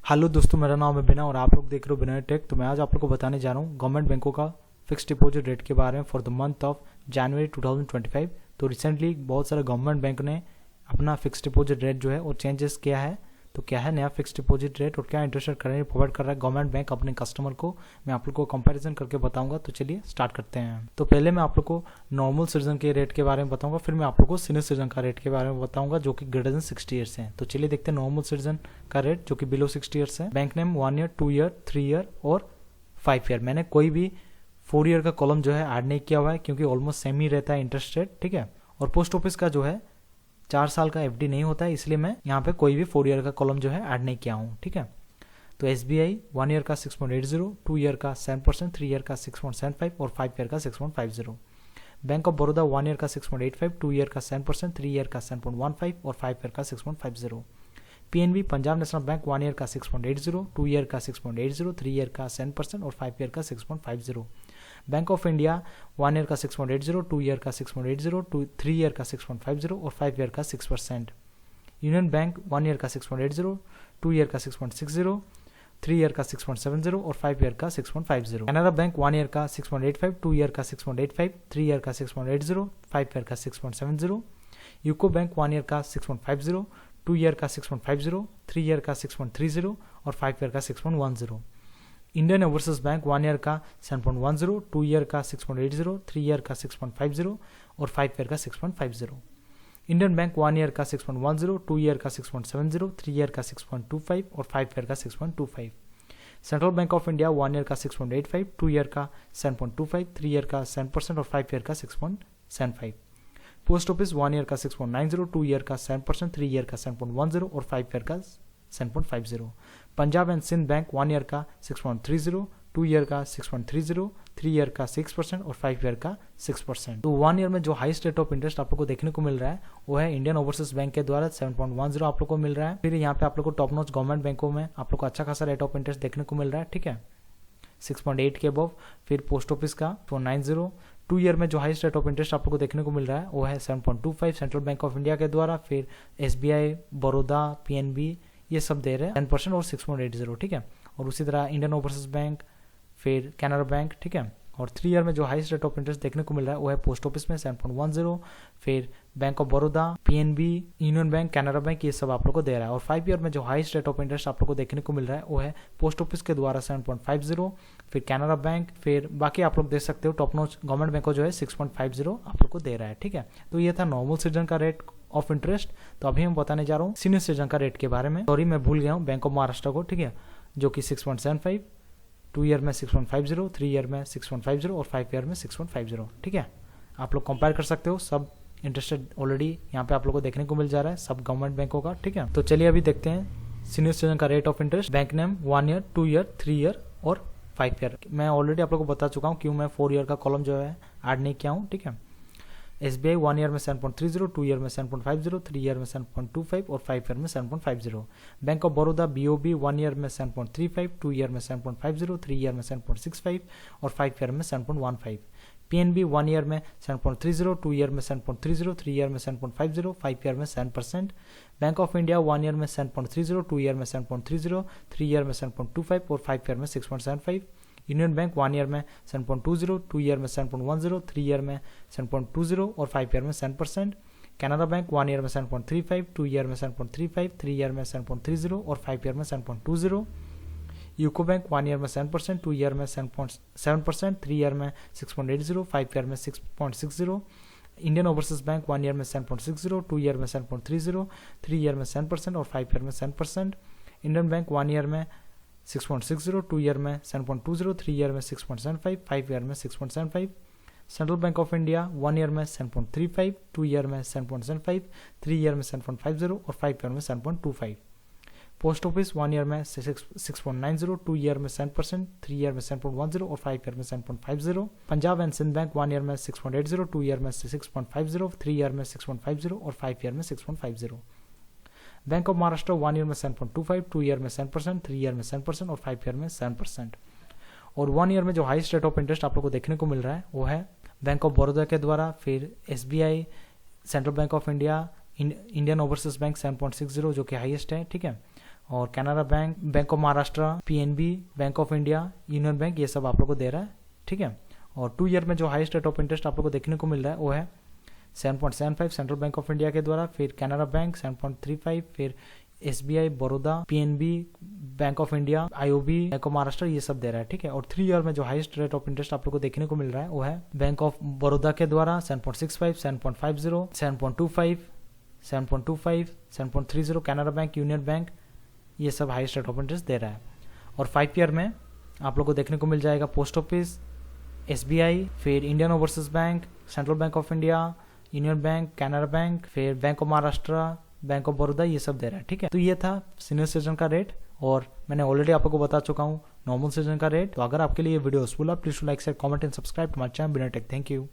Hello दोस्तों, मेरा नाम है बिना और आप लोग देख रहे हो बिना टेक। तो मैं आज आप लोग को बताने जा रहा हूँ गवर्नमेंट बैंकों का फिक्स डिपॉजिट रेट के बारे में for the month of January 2025। तो रिसेंटली बहुत सारे गवर्नमेंट बैंक ने अपना फिक्स डिपॉजिट रेट जो है वो चेंजेस किया है। तो क्या है नया फिक्स डिपॉजिट रेट और क्या इंटरेस्ट रेट करने प्रोवाइड कर रहा है गवर्नमेंट बैंक अपने कस्टमर को, मैं आप लोग को कंपैरिजन करके बताऊंगा। तो चलिए स्टार्ट करते हैं। तो पहले मैं आप लोग को नॉर्मल सिटीजन के रेट के बारे में बताऊंगा, फिर मैं आप लोग को सीनियर सिटीजन का रेट के बारे में बताऊंगा जो कि ग्रेटर देन 60 ईयर्स है। तो चलिए देखते हैं नॉर्मल सिटीजन का रेट जो कि बिलो 60 ईयर्स है। Bank name 1 year, 2 year, 3 year और 5 ईयर। मैंने कोई भी 4 ईयर का कॉलम जो है ऐड नहीं किया हुआ है क्योंकि ऑलमोस्ट सेम ही रहता है इंटरेस्ट रेट, ठीक है। और पोस्ट ऑफिस का जो है 4 साल का एफडी नहीं होता है, इसलिए मैं यहाँ पे कोई भी 4 ईयर का कॉलम जो है ऐड नहीं किया हूँ, ठीक है। तो एसबीआई 1 ईयर का 6.80, 2 ईयर का 7%, 3 ईयर का 6.75 और 5 ईयर का 6.50। बैंक ऑफ बड़ौदा 1 ईयर का 6.85, 2 ईयर का 7%, 3 ईयर का 7.15 और 5 ईयर का 6.50। PNB Punjab national bank 1 year का 6.80, 2 ईयर का 6.80, 3 ईयर का 7% और 5 ईयर का 6.50। बैंक ऑफ इंडिया 1 ईयर का 6.80, 2 ईयर का 6.80, 3 ईयर का 6.50 और 5 ईयर का 6%। यूनियन बैंक 1 ईयर का 6.80, 2 ईयर का 6.60, 3 ईयर का 6.70 और 5 ईयर का 6.50। कैनरा बैंक 1 ईयर का 6.85, 2 ईयर का 6.85, 3 ईयर का 6.80, 5 ईयर का 6.70। यूको बैंक 1 ईयर का 6.50, 2 ईयर का 6.50, 3 ईयर का 6.30 और 5 ईयर का 6.10। इंडियन ओवरसीज बैंक 1 ईयर का 7.10, 2 ईयर का 6.80, 3 ईयर का 6.50 और 5 ईयर का 6.50। इंडियन बैंक 1 ईयर का 6.10, 2 ईयर का 6.70, 3 ईयर का 6.25 और 5 ईयर का 6.25। Central Bank of India 1 year का 6.85, 2 ईयर का 7.25, 3 ईयर का 7% और 5 ईयर का 6.75। पोस्ट ऑफिस 1 ईयर का 6.90, 2 ईयर का 7%, 3 ईयर का 7.10 और 5 ईयर का 7.50। Punjab and Sindh bank 1 year का 6.30, 2 ईयर का 6.30, 3 ईयर का 6% और 5 ईयर का 6%। तो 1 ईयर में जो हाईएस्ट रेट ऑफ इंटरेस्ट आप लोग को देखने को मिल रहा है वो है इंडियन ओवरसीज बैंक के द्वारा 7.10 आप लोग को मिल रहा है। फिर यहाँ पे आप लोग को टॉप नॉच गवर्नमेंट बैंकों में आप लोग को अच्छा खासा रेट ऑफ इंटरेस्ट देखने को मिल रहा है, ठीक है, 6.8 के अबव। फिर पोस्ट ऑफिस का 4.90। 2 ईयर में जो हाईएस्ट रेट ऑफ इंटरेस्ट आप लोग को देखने को मिल रहा है वो है 7.25 सेंट्रल बैंक ऑफ इंडिया के द्वारा। फिर एसबीआई, बड़ौदा, पीएनबी ये सब दे रहे हैं 10% और 6.80, ठीक है। और उसी तरह इंडियन ओवरसीज बैंक, फिर कैनरा बैंक, ठीक है। और 3 ईयर में जो हाईएस्ट रेट ऑफ इंटरेस्ट देखने को मिल रहा है वो है पोस्ट ऑफिस में 7.10, फिर Bank of Baroda, PNB, union Bank, Canara bank, ये सब आप लोग को दे रहा है। और 5 ईयर में जो हाईएस्ट रेट ऑफ इंटरेस्ट आप लोग को देखने को मिल रहा है वो है पोस्ट ऑफिस के द्वारा 7.50, फिर कैनरा बैंक, फिर बाकी आप लोग देख सकते हो टॉप नॉच गवर्नमेंट बैंकों जो है 6.50 आप लोग को दे रहा है, ठीक है। तो ये था नॉर्मल सिटीजन का रेट ऑफ इंटरेस्ट। तो अभी मैं बताने जा रहा हूँ सीनियर सिटीजन का रेट के बारे में। सॉरी मैं भूल गया हूँ बैंक ऑफ महाराष्ट्र को, ठीक है, जो कि 6.75, 2 ईयर में 6.50, 3 ईयर में 6.50 और 5 ईयर में 6.50, ठीक है। आप लोग कंपेयर कर सकते हो, सब इंटरेस्टेड ऑलरेडी यहाँ पे आप लोग को देखने को मिल जा रहा है सब गवर्नमेंट बैंकों का, ठीक है। तो चलिए अभी देखते हैं सीनियर सिटीजन का rate of interest. Bank name 1 year, 2 year, 3 year और 5 ईयर। मैं ऑलरेडी आप लोग को बता चुका हूँ क्यों मैं 4 ईयर का कॉलम जो है ऐड नहीं किया हूँ, ठीक है। एसबीआई 1 ईयर में 7.30, 2 ईयर में 7.50, 3 ईयर में 7.25 और 5 ईयर में 7.50। Bank of Baroda BOB 1 year में 7.35, 2 ईयर में 7.50, 3 ईयर में 7.65 और 5 ईयर में 7.15। पीएनबी 1 ईयर में 7.30, 2 ईयर में 7.30, 3 ईयर में 7.50, 5 ईयर में 7%। बैंक ऑफ इंडिया 1 ईयर में 7.30, 2 ईयर में 7.30, 3 ईयर में 7.25 और 5 ईयर में 6.75। यूनियन बैंक 1 ईयर में 7.20, 2 ईयर में 7.10, 3 ईयर में 7.20 और 5 ईयर में 7%। कैनरा बैंक 1 ईयर में 7.35, 2 ईयर में 7.35, 3 ईयर में 7.30 और 5 ईयर में 7.20। यूको बैंक 1 ईयर में 7%, 2 ईयर में 7%, 3 ईयर में 6.80, 5 ईयर में 6.60। इंडियन ओवरसीज बैंक 1 ईयर में 7.60, 2 ईयर में 7.30, 3 ईयर में 7% और 5 ईयर में 7%। इंडियन बैंक 1 ईयर में 6.60, 2 ईयर में 7.20, 3 ईयर में 6.75, 5 ईयर में 6.75। Central Bank of India 1 year में 7.35, 2 ईयर में 7.75, 3 ईयर में 7.50 और 5 ईयर में 7.25। पोस्ट ऑफिस 1 ईयर में 6.90, 2 ईयर में 7%, 3 ईयर में 7.10 और 5 ईयर में 7.50। Punjab and Sindh bank 1 year में 6.80, 2 ईयर में 6.50, 3 ईयर में 6.50 और 5 ईयर में 6.50। बैंक ऑफ महाराष्ट्र 1 ईयर में 7.25, 2 ईयर में 7%, 3 ईयर में 7% और 5 ईयर में 7%। और 1 ईयर में जो हाईएस्ट रेट ऑफ इंटरेस्ट आप लोग को देखने को मिल रहा है वो है बैंक ऑफ बड़ौदा के द्वारा, फिर SBI, central Bank of India, Indian Overseas bank 7.60 जो कि हाईएस्ट है, ठीक है। और Canara bank, bank of Maharashtra, PNB, bank of India, Union bank, ये सब आप लोग को दे रहा है। ठीक है, और 2 ईयर में जो हाईएस्ट रेट ऑफ इंटरेस्ट आप लोग को देखने को मिल रहा है वो है 7.75 सेंट्रल बैंक ऑफ इंडिया के द्वारा, फिर कैनरा बैंक 7.35, फिर SBI, Baroda, PNB, bank of India, IOB, bank of Maharashtra, ये सब दे रहा है। ठीक है, और 3 ईयर में जो हाईएस्ट रेट ऑफ इंटरेस्ट आप लोग को देखने को मिल रहा है वो है बैंक ऑफ बड़ौदा के द्वारा 7.65, 7.50, 7.25, 7.25, 7.30, कैनरा बैंक, यूनियन बैंक, ये सब हाईएस्ट रेट ऑफ इंटरेस्ट दे रहा है। और 5 ईयर में आप लोग को देखने को मिल जाएगा पोस्ट ऑफिस, एसबीआई, फिर Indian Overseas Bank, Central Bank of India, Union Bank, Canara Bank, फिर Bank of Maharashtra, Bank of Baroda, ये सब दे रहा है। ठीक है, तो ये था सीनियर सिटीजन का रेट और मैंने ऑलरेडी आप लोगों को बता चुका हूँ नॉर्मल सिटीजन का रेट। तो अगर आपके लिए ये वीडियो यूजफुल है, please like, share, comment and subscribe to my channel Bina tech. Thank you.